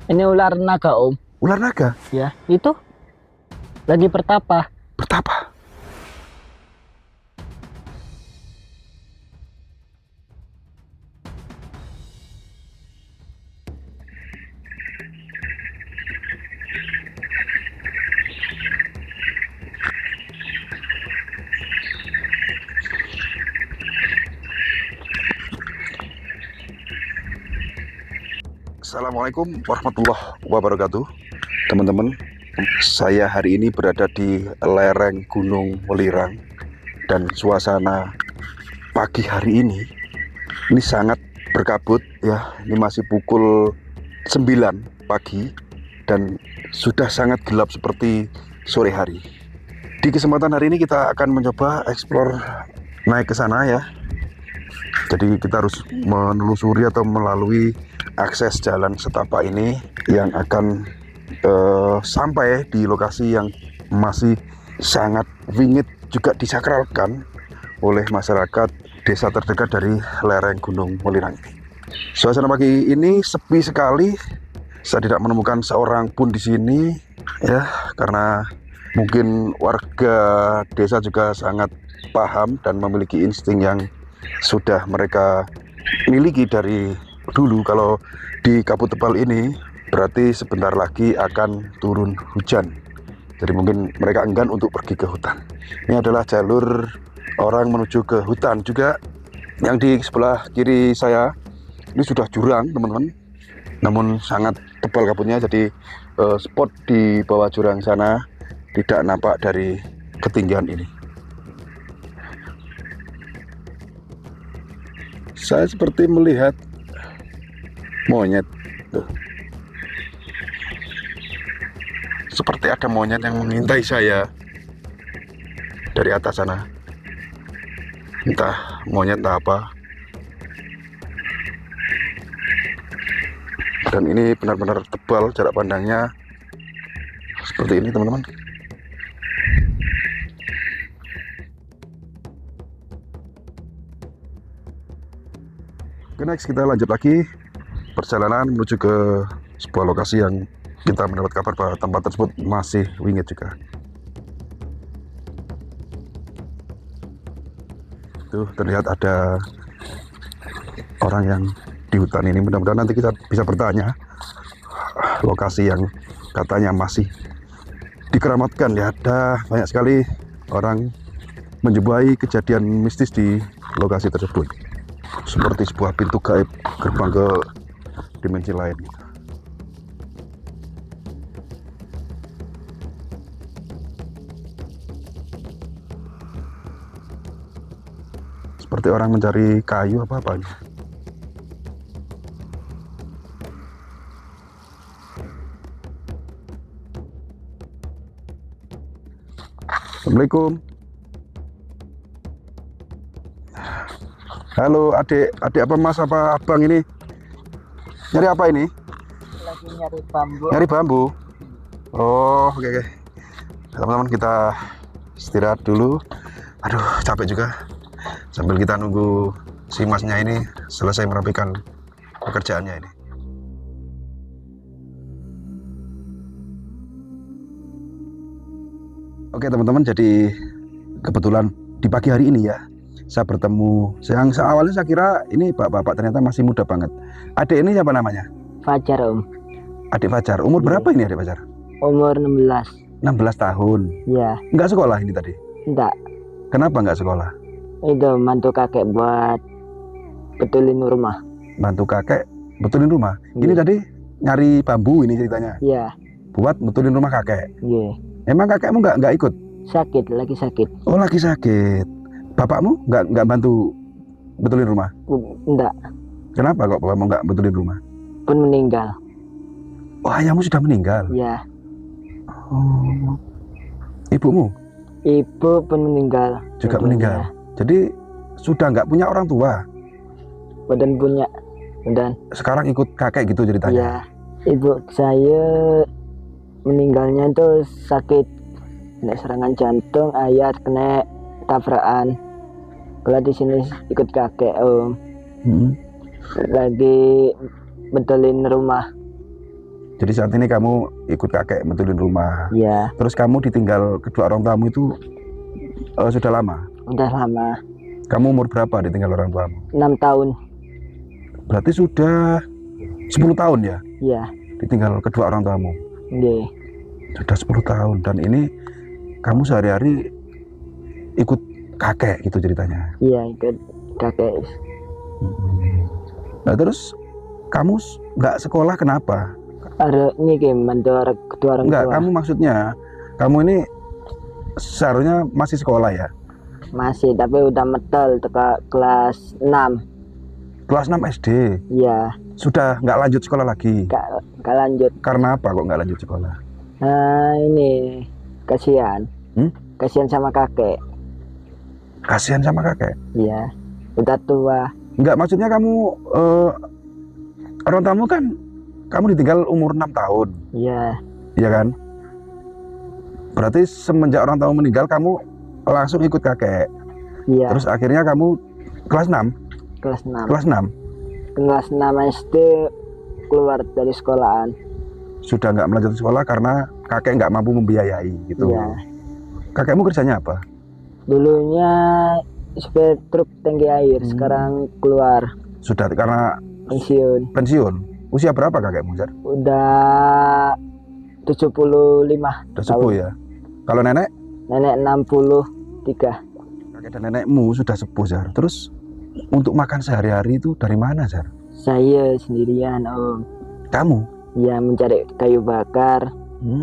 Ini ular naga, Om. Ular naga? Ya, itu lagi bertapa. Bertapa? Assalamualaikum warahmatullahi wabarakatuh. Teman-teman, saya hari ini berada di lereng Gunung Welirang. Dan suasana pagi hari ini sangat berkabut ya. Ini masih pukul 9 pagi dan sudah sangat gelap seperti sore hari. Di kesempatan hari ini kita akan mencoba explore naik ke sana ya. Jadi kita harus menelusuri atau melalui akses jalan setapak ini yang akan sampai di lokasi yang masih sangat wingit, juga disakralkan oleh masyarakat desa terdekat dari lereng Gunung Welirang ini. Suasana pagi ini sepi sekali. Saya tidak menemukan seorang pun di sini ya, karena mungkin warga desa juga sangat paham dan memiliki insting yang sudah mereka miliki dari dulu. Kalau di kabut tebal ini berarti sebentar lagi akan turun hujan. Jadi mungkin mereka enggan untuk pergi ke hutan. Ini adalah jalur orang menuju ke hutan juga. Yang di sebelah kiri saya ini sudah jurang, teman-teman. Namun sangat tebal kabutnya, jadi spot di bawah jurang sana tidak nampak dari ketinggian ini. Saya seperti melihat monyet tuh. Seperti ada monyet yang mengintai saya dari atas sana. Entah monyet entah apa. Dan ini benar-benar tebal jarak pandangnya seperti ini, teman-teman. Oke, next kita lanjut lagi perjalanan menuju ke sebuah lokasi yang kita mendapat kabar bahwa tempat tersebut masih wingit juga. Tuh terlihat ada orang yang di hutan ini. Mudah-mudahan nanti kita bisa bertanya lokasi yang katanya masih dikeramatkan ya. Ada banyak sekali orang menjumpai kejadian mistis di lokasi tersebut, seperti sebuah pintu gaib, gerbang ke dimensi lain. Seperti orang mencari kayu apa-apa. Assalamualaikum. Halo adik, adik apa mas apa abang ini? Nyari apa ini? Lagi nyari bambu. Nyari bambu. Oh, oke, oke. Teman-teman, kita istirahat dulu. Aduh, capek juga. Sambil kita nunggu si masnya ini selesai merapikan pekerjaannya ini. Oke teman-teman, jadi kebetulan di pagi hari ini ya, saya bertemu yang awalnya saya kira ini bapak-bapak, ternyata masih muda banget. Adik ini siapa namanya? Fajar, Om. Adik Fajar. Umur berapa ini adik Fajar? Umur 16. 16 tahun. Ya. Nggak sekolah ini tadi? Enggak. Kenapa nggak sekolah? Itu bantu kakek buat betulin rumah. Bantu kakek betulin rumah? Ini tadi nyari bambu ini ceritanya? Iya. Buat betulin rumah kakek? Iya. Emang kakekmu nggak ikut? Sakit, lagi sakit. Oh, lagi sakit. Bapakmu nggak bantu betulin rumah? Enggak. Kenapa kok bapakmu nggak betulin rumah? Pun meninggal. Oh, ayahmu sudah meninggal? Iya. Oh. Ibumu? Ibu pun meninggal. Juga meninggal. Jadi sudah nggak punya orang tua? Badan punya. Dan sekarang ikut kakek gitu ceritanya? Iya. Ibu saya meninggalnya itu sakit, kena serangan jantung, ayah kena tabrakan. Kalau di sini ikut kakek, Om. Lagi betulin rumah. Jadi saat ini kamu ikut kakek betulin rumah. Iya, Terus kamu ditinggal kedua orang tuamu itu sudah lama. udah lama. Kamu umur berapa ditinggal orang tuamu? 6 tahun. Berarti sudah 10 tahun ya Iya, ditinggal kedua orang tuamu. nggih. Sudah 10 tahun dan ini kamu sehari-hari ikut kakek gitu ceritanya. Iya, ikut kakek. Nah terus kamu nggak sekolah kenapa? Ada ini bantu kedua orang Enggak, tua. kamu maksudnya kamu ini seharusnya masih sekolah ya? Masih, tapi udah metel teka kelas 6. Kelas 6 SD. Iya, Sudah nggak lanjut sekolah lagi. gak lanjut. Karena apa kok nggak lanjut sekolah? Nah, ini kasihan. Kasihan sama kakek. Kasihan sama kakek. Iya, udah tua. Enggak, maksudnya kamu orang tamu kan kamu ditinggal umur 6 tahun. Iya, Iya kan? Berarti semenjak orang tamu meninggal kamu langsung ikut kakek. iya. Terus akhirnya kamu kelas 6. Kelas 6. Kelas 6 Kelas 6 SD keluar dari sekolahan. sudah nggak melanjutkan sekolah karena kakek nggak mampu membiayai gitu. Iya. Kakekmu kerjanya apa? Dulunya supir truk tangki air, sekarang keluar Sudah karena pensiun. pensiun. Usia berapa kakekmu, Jar? Udah 75 Udah sepuh ya. Kalau nenek? Nenek 63. Kakek dan nenekmu sudah sepuh, Jar. Terus untuk makan sehari-hari itu dari mana, Jar? Saya sendirian, Om. Kamu? Ya, mencari kayu bakar,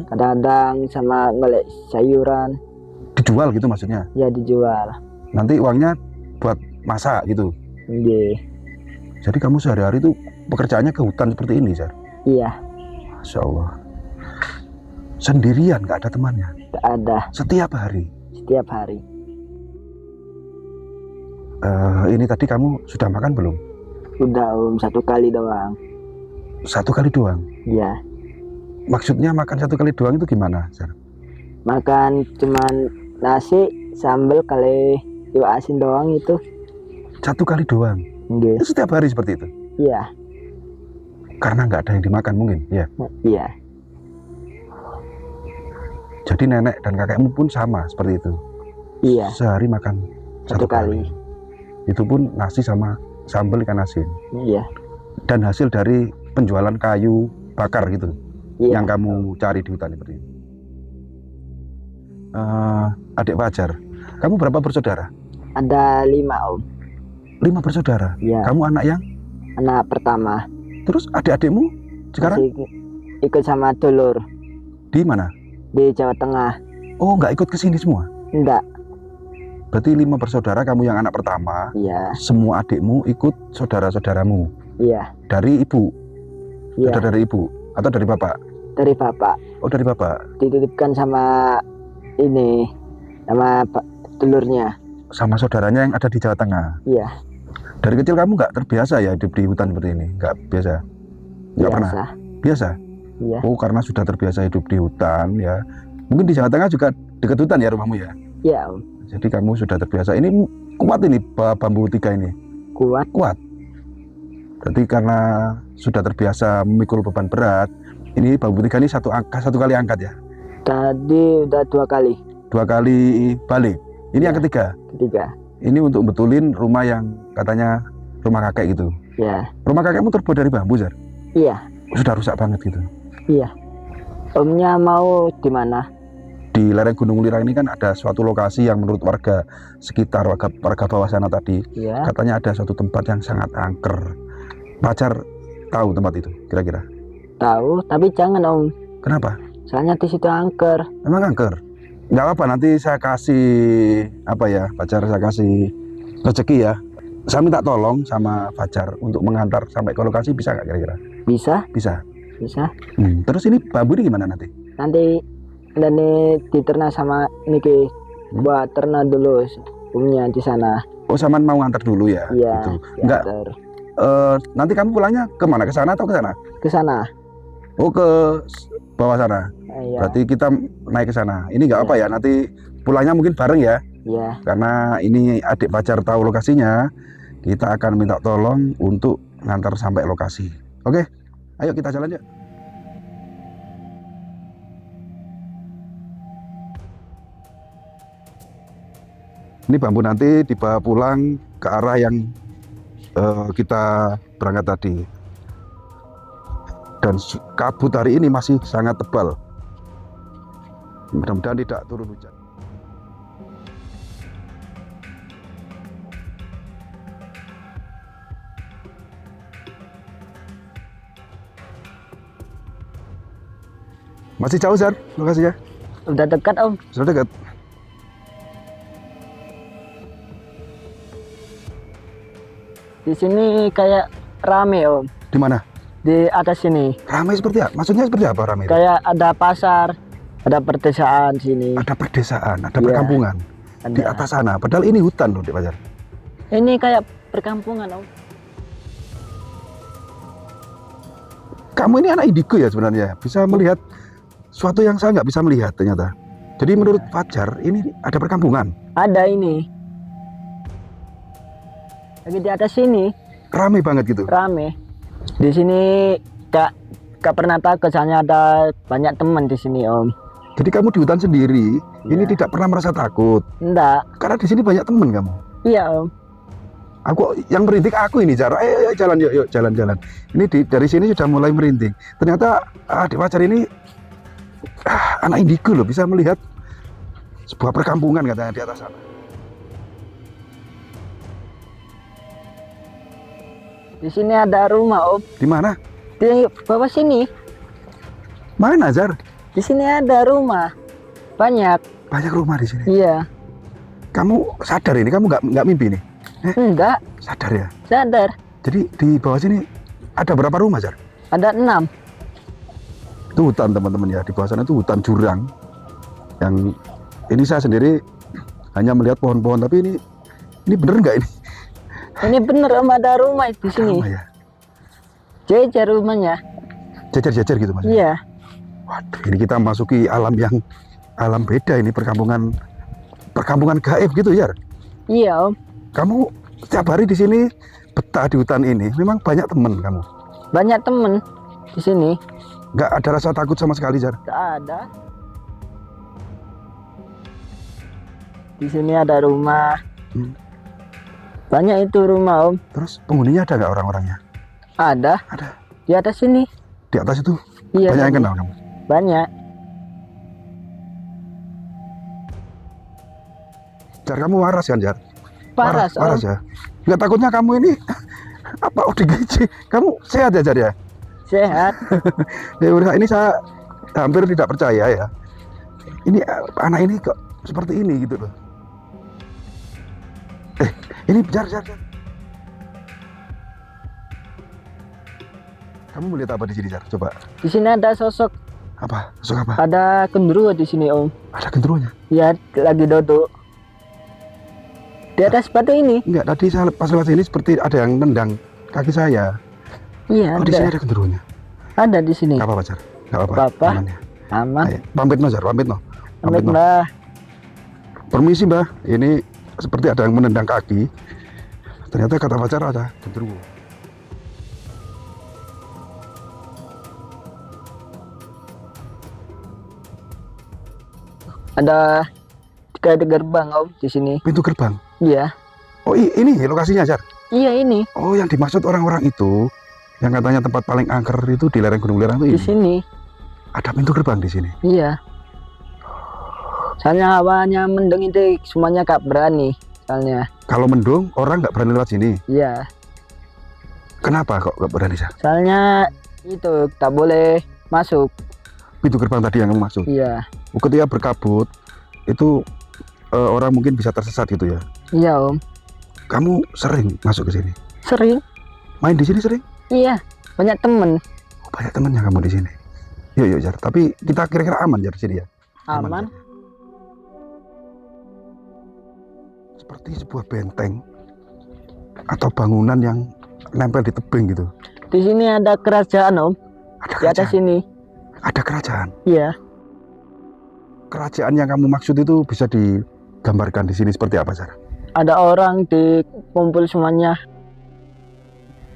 kadang-kadang sama ngolek sayuran. Dijual gitu maksudnya? Ya, dijual. Nanti uangnya buat masak gitu? Nggih. Jadi kamu sehari-hari itu pekerjaannya ke hutan seperti ini, Jar? Iya, Masya Allah. Sendirian, nggak ada temannya? tak ada Setiap hari? setiap hari. Ini tadi kamu sudah makan belum? Udah, Om, 1 kali doang. 1 kali doang? Iya. Maksudnya makan 1 kali doang itu gimana, Jar? Makan cuman nasi, sambal kali iwak asin doang itu. 1 kali doang? Nggih. Itu setiap hari seperti itu? Iya, Karena nggak ada yang dimakan mungkin, ya? iya. Jadi nenek dan kakekmu pun sama seperti itu? Iya, Sehari makan 1 1 kali. Itu pun nasi sama sambal ikan asin? Iya. Dan hasil dari penjualan kayu bakar gitu? Iya. Yang kamu cari di hutan seperti itu? Adik Fajar, kamu berapa bersaudara? Ada 5, Om. 5 bersaudara? Iya. Kamu anak yang? Anak pertama. Terus adik-adikmu sekarang Masih ikut sama dulur di mana? di Jawa Tengah. Oh, nggak ikut ke sini semua? Enggak. Berarti 5 bersaudara, kamu yang anak pertama. Iya. Semua adikmu ikut saudara-saudaramu Iya. dari ibu? Iya. Ada dari ibu atau dari bapak? Dari bapak. Oh, dari bapak. Dititipkan sama ini, sama dulurnya. Sama saudaranya yang ada di Jawa Tengah. Iya. Dari kecil kamu nggak terbiasa ya hidup di hutan seperti ini? Nggak biasa? Nggak pernah? Biasa. Biasa? Iya. Oh, karena sudah terbiasa hidup di hutan ya. Mungkin di Jawa Tengah juga dekat hutan ya rumahmu ya? Iya, Om. Jadi kamu sudah terbiasa. Ini kuat ini bambu 3 ini? Kuat. Kuat? Berarti karena sudah terbiasa memikul beban berat, ini bambu 3 ini satu kali angkat ya? Tadi udah 2 kali. 2 kali balik. Ini yang ketiga? Ketiga. Ini untuk betulin rumah yang katanya rumah kakek gitu. Ya. Rumah kakekmu terbuat dari bambu, Jar? Iya. Sudah rusak banget gitu. Iya. Omnya mau di mana? Di lereng Gunung Lirang ini kan ada suatu lokasi yang menurut warga sekitar, warga bawah sana tadi, Iya. katanya ada suatu tempat yang sangat angker. Pacar tahu tempat itu kira-kira? Tahu, tapi jangan, Om. Kenapa? Soalnya di situ angker. Emang angker? Nggak apa-apa, nanti saya kasih apa ya, Fajar, saya kasih rezeki ya. Saya minta tolong sama Fajar untuk mengantar sampai ke lokasi, bisa nggak kira-kira? Bisa? Bisa. Bisa. Terus ini bambu ini gimana nanti? Nanti ini diternak sama Niki buat ternak dulu umnya di sana. Oh, Saman mau ngantar dulu ya? Iya. Gitu. Nggak, diantar. nanti kamu pulangnya kemana? Ke sana atau ke sana? Ke sana. Oh, ke bawah sana. Iya. Berarti kita naik ke sana. Ini nggak apa ya? Nanti pulangnya mungkin bareng ya? Iya. Karena ini adik Fajar tahu lokasinya, kita akan minta tolong untuk ngantar sampai lokasi. Oke, ayo kita jalan yuk. Ini bambu nanti dibawa pulang ke arah yang kita berangkat tadi. Dan kabut hari ini masih sangat tebal. Mudah-mudahan tidak turun hujan. Masih jauh, Zar, lokasinya? Udah dekat, Om. Sudah dekat. Di sini kayak rame, Om. Di mana? Di atas sini. Ramai seperti apa? Maksudnya seperti apa ramai? Kayak ada pasar, ada perdesaan sini. Ada perdesaan, ada Iya, perkampungan di ada. atas sana. Padahal ini hutan loh, Dek Fajar. Ini kayak perkampungan, Om. Kamu ini anak indigo ya sebenarnya, bisa melihat suatu yang saya nggak bisa melihat ternyata. Jadi menurut Fajar ini ada perkampungan. Ada ini. Lagi di atas sini Ramai banget gitu. rame. Di sini gak pernah takut, soalnya ada banyak teman di sini, Om. Jadi kamu di hutan sendiri, ini Iya. tidak pernah merasa takut. Enggak. Karena di sini banyak teman kamu. Iya, Om. Aku yang merintih aku ini, Jar. Ayo jalan, yuk jalan-jalan. Ini dari sini sudah mulai merintih. Ternyata Dek Fajar ini anak indigo loh, bisa melihat sebuah perkampungan katanya di atas sana. Di sini ada rumah, Om. Di mana? Di bawah sini. Mana, Jar? Di sini ada rumah. Banyak. Banyak rumah di sini. Iya. Kamu sadar ini? Kamu nggak mimpi nih? Enggak. Sadar ya? Sadar. Jadi di bawah sini ada berapa rumah, Jar? Ada 6. Itu hutan, teman-teman ya. Di bawah sana itu hutan jurang. Yang ini saya sendiri hanya melihat pohon-pohon, tapi ini bener nggak ini? Ini bener, Om, ada rumah di sini. Rumah ya? Jejer rumahnya. Jajar-jajar gitu, Mas. Iya. Waduh, ini kita masuki alam yang alam beda ini, perkampungan gaib gitu ya. Iya, Om. Kamu setiap hari di sini betah di hutan ini, memang banyak temen kamu. Banyak temen di sini. Nggak ada rasa takut sama sekali, Jar. Gak ada. Di sini ada rumah. Banyak itu rumah, Om. Terus penghuninya ada nggak orang-orangnya? Ada. Ada. Di atas sini. Di atas itu Iya. banyak yang tadi. kenal kamu. Banyak. Jar, kamu waras kan, Jar? Paras, Om. waras ya. Nggak takutnya kamu ini apa ODGJ? Kamu sehat ya, Jar ya? Sehat. Ya udah, ini saya hampir tidak percaya ya. Ini anak ini kok seperti ini gitu loh. Ini Jar. Kamu melihat apa di sini, Jar? Coba. Di sini ada sosok. Apa? Sosok apa? Ada genderuwo di sini, Om. Ada genderuwonya? Ya, lagi duduk. Di atas batu ini. Enggak, tadi saya pas lewat sini seperti ada yang nendang kaki saya. Iya, Oh, di sini ada. ada genderuwonya. Ada di sini. Enggak apa-apa, Jar. Enggak apa-apa. Apa-apa. Aman ya. Aman. Ayo, pamit no, Jar. Pamit no. Amit, Mbah. Permisi, Mbah. Ini seperti ada yang menendang kaki. Ternyata kata Fajar ada genderuwo. Ada kayak gerbang, Om, di sini. Pintu gerbang. Iya. Oh, ini lokasinya, Jar. Iya, ini. Oh, yang dimaksud orang-orang itu, yang katanya tempat paling angker itu di lereng Gunung Lirang itu Di ini. sini. Ada pintu gerbang di sini. Iya. Soalnya hawanya mendung itu semuanya gak berani. Soalnya. Kalau mendung, orang nggak berani lewat sini. Iya. Kenapa kok nggak berani, Jar? Soalnya itu tak boleh masuk. Pintu gerbang tadi yang kamu maksud. Iya. Ketika berkabut, itu orang mungkin bisa tersesat gitu ya. Iya, Om. Kamu sering masuk ke sini? Sering. Main di sini sering? Iya. Banyak temen. Oh, banyak temannya kamu di sini. Yuk, Jar. Tapi kita kira-kira aman, Jar, di sini ya? Aman. Jar. Seperti sebuah benteng atau bangunan yang nempel di tebing gitu. Di sini ada kerajaan, Om. Ada Di atas kerajaan. sini. Ada kerajaan. Iya. Kerajaan yang kamu maksud itu bisa digambarkan di sini seperti apa, Jar? Ada orang dikumpul semuanya.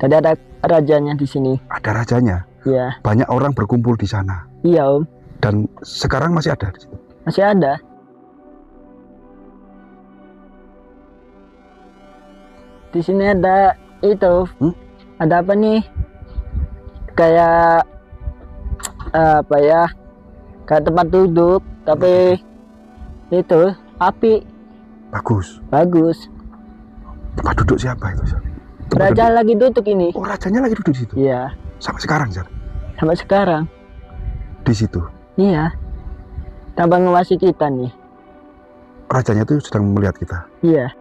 Jadi ada rajanya di sini. Ada rajanya. Iya. Banyak orang berkumpul di sana. Iya, Om. Dan sekarang masih ada di situ. Masih ada. Di sini ada itu. Ada apa nih? Kayak apa ya? Kayak tempat duduk, tapi itu api. Bagus. Tempat duduk siapa itu, Jar? Raja lagi duduk ini. Oh, rajanya lagi duduk di situ. Iya. Sampai sekarang, Jar? Sampai sekarang. Di situ. Iya. Tanpa ngawasi kita nih. Rajanya itu sedang melihat kita. Iya.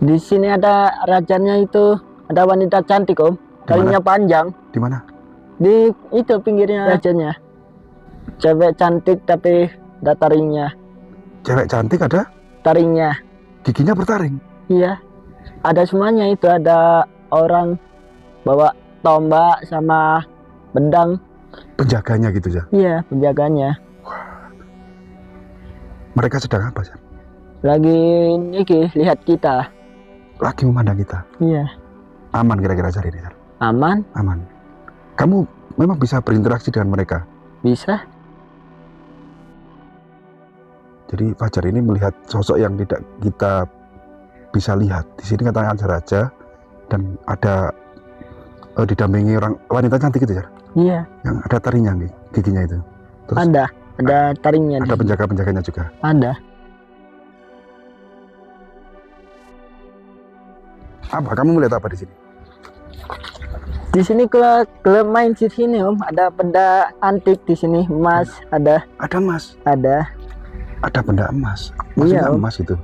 Di sini ada rajanya itu, ada wanita cantik, Om. Taringnya panjang. Di mana? Di itu pinggirnya rajanya. Cewek cantik tapi ada taringnya. Cewek cantik ada? Taringnya. Giginya bertaring. Iya. Ada semuanya itu, ada orang bawa tombak sama pedang. Penjaganya gitu, Jar? Iya, penjaganya. Mereka sedang apa, Jar? Lagi lihat kita. Lagi memandang kita. Iya. Aman kira-kira, Jar, ini, Jar? Aman? Aman. Kamu memang bisa berinteraksi dengan mereka? Bisa. Jadi Fajar ini melihat sosok yang tidak kita bisa lihat. Di sini katanya ada raja dan ada didampingi orang wanita cantik itu, Jar? Iya. Yang ada taringnya nih, giginya itu. Terus ada taringnya. Ada penjaga-penjaganya juga. Ada. Apa? Kamu melihat apa di sini? Di sini klub main di sini, Om. Ada benda antik di sini, emas ada. Ada emas. Ada benda emas. Maksudnya iya, emas itu.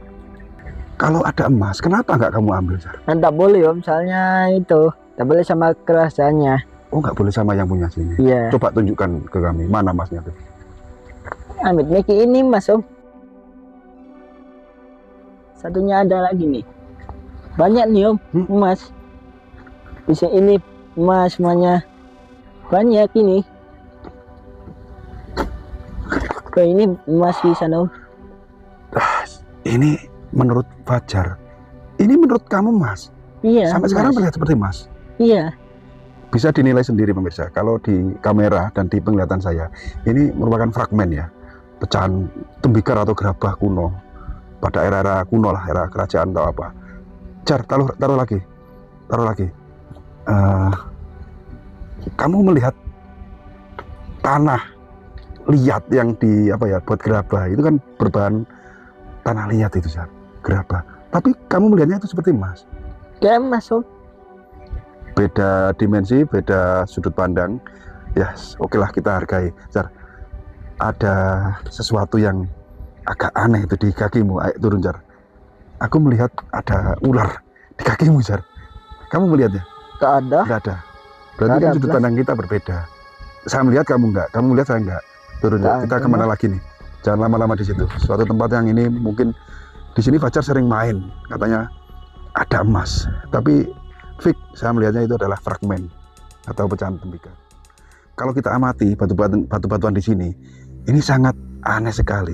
Kalau ada emas, kenapa nggak kamu ambil, Jar? Nggak boleh, Om. Soalnya itu nggak boleh sama kerasannya. Oh, nggak boleh sama yang punya sini. Iya. Coba tunjukkan ke kami mana emasnya tuh. Amit Meki ini Mas, Om. Satunya ada lagi nih. Banyak nih, Om. Emas. Bisa ini emas semuanya. Banyak ini. Ini emas di sana, Om. Ini menurut Fajar. Ini menurut kamu, Mas? Iya. Sampai sekarang terlihat seperti emas. Iya. Bisa dinilai sendiri pemirsa. Kalau di kamera dan di penglihatan saya, ini merupakan fragmen ya, pecahan tembikar atau gerabah kuno pada era-era kuno lah, era kerajaan atau apa. Jar, taruh lagi. Kamu melihat tanah liat yang di apa ya buat gerabah itu kan berbahan tanah liat itu, Jar, gerabah. Tapi kamu melihatnya itu seperti emas. Kayak emas, Om. Beda dimensi, beda sudut pandang. Ya, oke lah kita hargai. Jar, ada sesuatu yang agak aneh itu di kakimu. Ayo turun, Jar. Aku melihat ada ular di kakimu, Jar. Kamu melihatnya? Nggak ada. Nggak ada. Berarti kan sudut pandang kita berbeda. Saya melihat, kamu enggak. Kamu melihat, saya enggak. Turun, Jar. Kita kemana lagi nih? Jangan lama-lama di situ. Suatu tempat yang ini mungkin di sini Fajar sering main. Katanya ada emas. Tapi fik, saya melihatnya itu adalah fragmen atau pecahan tembikar. Kalau kita amati batu-batuan di sini, ini sangat aneh sekali.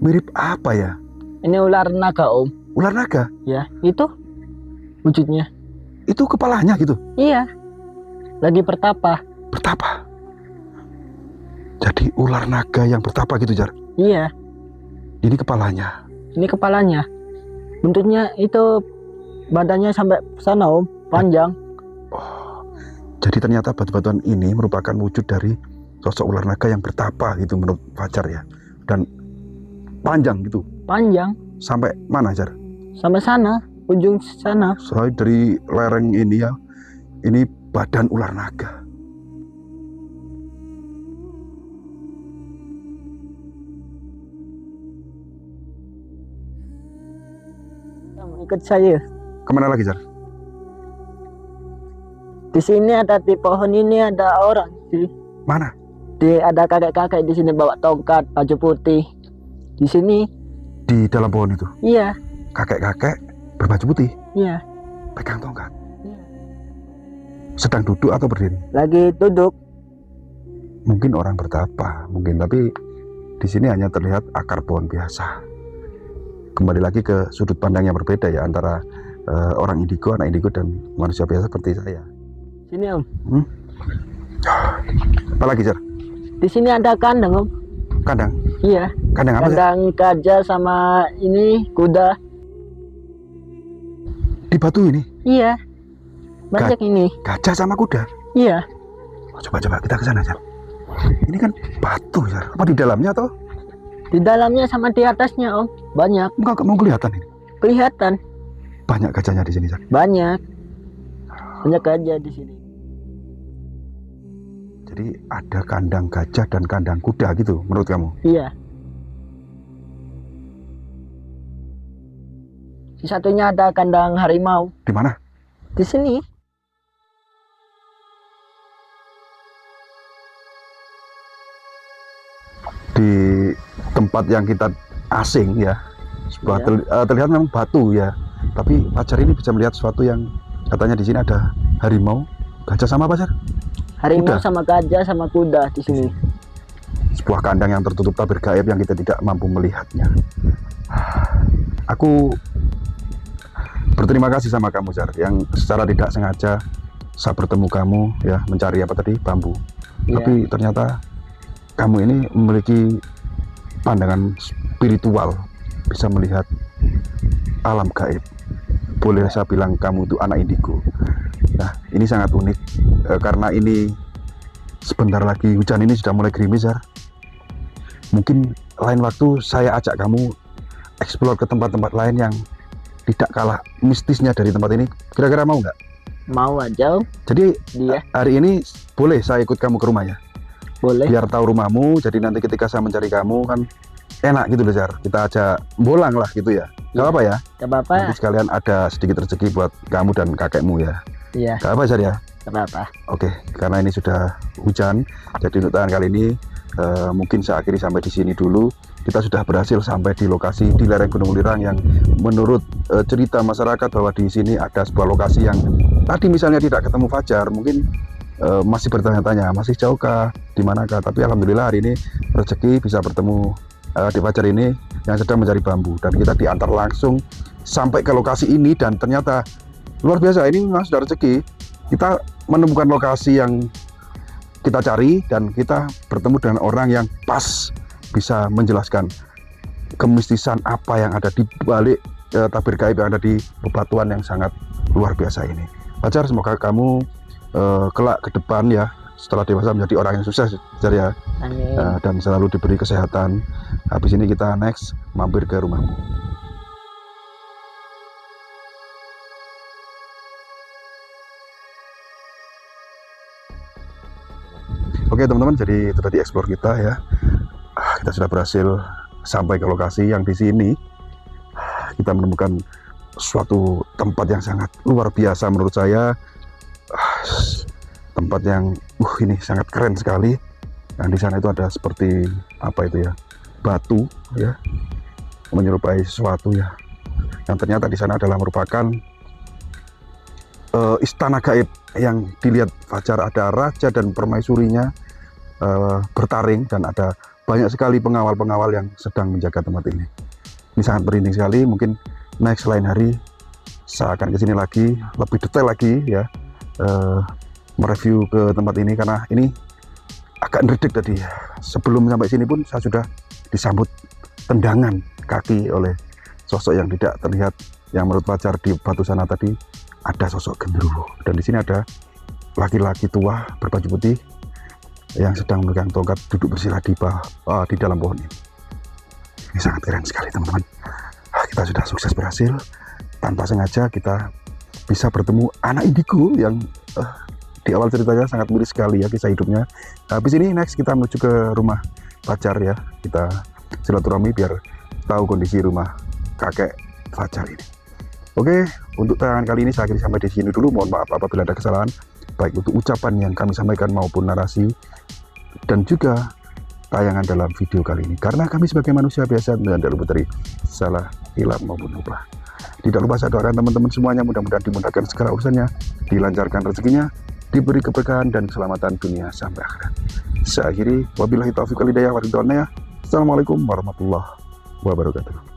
Mirip apa ya? Ini ular naga, Om. Ular naga? Ya, itu wujudnya. Itu kepalanya gitu? Iya. Lagi bertapa. Bertapa? Jadi ular naga yang bertapa gitu, Jar? Iya. Ini kepalanya? Ini kepalanya. Bentuknya itu badannya sampai sana, Om. Panjang. Oh, jadi ternyata batu-batuan ini merupakan wujud dari sosok ular naga yang bertapa gitu menurut Fajar ya. Dan panjang gitu. Panjang. Sampai mana, Jar? Sampai sana, ujung sana. Soalnya dari lereng ini ya, ini badan ular naga. Ikut saya. Kemana lagi, Jar? Di sini ada di pohon ini ada orang. Mana? Ada kakek-kakek di sini bawa tongkat, baju putih. Di sini. Di dalam pohon itu? Iya. Kakek-kakek berbaju putih? Iya. Pegang tongkat? Iya. Sedang duduk atau berdiri? Lagi duduk. Mungkin orang bertapa, mungkin, tapi di sini hanya terlihat akar pohon biasa. Kembali lagi ke sudut pandang yang berbeda ya antara orang indigo, anak indigo dan manusia biasa seperti saya. Sini, Om. Apa lagi, Jar? Di sini ada kandang, Om. Kandang? Iya. Kandang apa, Kandang gajah sama ini kuda. Di batu ini? Iya. Banyak ini. Gajah sama kuda? Iya. Oh, coba kita ke sana, Jar. Ini kan batu, Jar. Apa di dalamnya atau? Di dalamnya sama di atasnya, Om. Banyak. Enggak mau kelihatan ini. Kelihatan. Banyak gajahnya di sini, Jar. Banyak. Banyak gajah di sini. Jadi ada kandang gajah dan kandang kuda gitu menurut kamu? Iya. Di satunya ada kandang harimau. Di mana? Di sini. Di tempat yang kita asing ya. Sebuah terlihat memang batu ya. Tapi Fajar ini bisa melihat sesuatu yang katanya di sini ada harimau, gajah sama apa, Jar? Harimau Kuda. sama gajah sama kuda di sini. Sebuah kandang yang tertutup tabir gaib yang kita tidak mampu melihatnya. Aku berterima kasih sama kamu, Jar, yang secara tidak sengaja saya bertemu kamu ya, mencari apa tadi, bambu. Iya. Tapi ternyata kamu ini memiliki pandangan spiritual, bisa melihat alam gaib. Boleh saya bilang kamu itu anak indigo. Nah, ini sangat unik karena ini sebentar lagi hujan ini sudah mulai gerimis, Jar. Mungkin lain waktu saya ajak kamu eksplor ke tempat-tempat lain yang tidak kalah mistisnya dari tempat ini. Kira-kira mau nggak? Mau aja, Om. Jadi Dia. hari ini boleh saya ikut kamu ke rumahnya? Boleh. Biar tahu rumahmu, jadi nanti ketika saya mencari kamu kan enak gitu loh, Jar. Kita ajak bolang lah gitu ya. Gak apa ya? Gak apa-apa. Nanti sekalian ada sedikit rezeki buat kamu dan kakekmu ya. Iya. Gak apa, Jar ya? Gak apa-apa. Oke, karena ini sudah hujan, jadi untuk tahan kali ini mungkin saya akhiri sampai di sini dulu. Kita sudah berhasil sampai di lokasi di lereng Gunung Welirang yang menurut cerita masyarakat bahwa di sini ada sebuah lokasi yang tadi misalnya tidak ketemu Fajar, mungkin masih bertanya-tanya masih jauhkah, di manakah. Tapi alhamdulillah hari ini rezeki bisa bertemu di Fajar ini yang sedang mencari bambu, dan kita diantar langsung sampai ke lokasi ini. Dan ternyata luar biasa, ini memang sudah rezeki. Kita menemukan lokasi yang kita cari dan kita bertemu dengan orang yang pas bisa menjelaskan kemistisan apa yang ada di balik tabir gaib yang ada di bebatuan yang sangat luar biasa ini. Fajar, semoga kamu kelak ke depan ya, setelah dewasa menjadi orang yang sukses, Fajar ya. Amin. Dan selalu diberi kesehatan. Habis ini kita next mampir ke rumahmu. Oke teman-teman, jadi itu tadi explore kita ya. Kita sudah berhasil sampai ke lokasi yang di sini kita menemukan suatu tempat yang sangat luar biasa menurut saya. Tempat yang ini sangat keren sekali. Dan di sana itu ada seperti apa itu ya, batu ya, menyerupai sesuatu ya. Yang ternyata di sana adalah merupakan istana gaib yang dilihat Fajar. Ada raja dan permaisurinya bertaring, dan ada banyak sekali pengawal-pengawal yang sedang menjaga tempat ini. Ini sangat merinding sekali. Mungkin next lain hari saya akan kesini lagi, lebih detail lagi ya, mereview ke tempat ini, karena ini agak ngeredek tadi. Sebelum sampai sini pun saya sudah disambut tendangan kaki oleh sosok yang tidak terlihat, yang menurut Fajar di batu sana tadi ada sosok genderuwo. Dan di sini ada laki-laki tua berbaju putih yang sedang memegang tongkat, duduk bersila di dalam pohon ini. Ini sangat keren sekali teman-teman. Kita sudah sukses berhasil, tanpa sengaja kita bisa bertemu anak indigo yang di awal ceritanya sangat miris sekali ya kisah hidupnya. Habis ini next kita menuju ke rumah Fajar ya. Kita silaturahmi biar tahu kondisi rumah kakek Fajar ini. Oke, untuk tayangan kali ini saya akhiri sampai di sini dulu. Mohon maaf apabila ada kesalahan, baik untuk ucapan yang kami sampaikan maupun narasi dan juga tayangan dalam video kali ini. Karena kami sebagai manusia biasa tidak luput dari salah, hilaf maupun lupa. Tidak lupa saya doakan teman-teman semuanya mudah-mudahan dimudahkan segala urusannya, dilancarkan rezekinya, diberi keberkahan dan keselamatan dunia sampai akhirat. Saya akhiri, wabillahi taufiq wal hidayah. Assalamualaikum warahmatullahi wabarakatuh.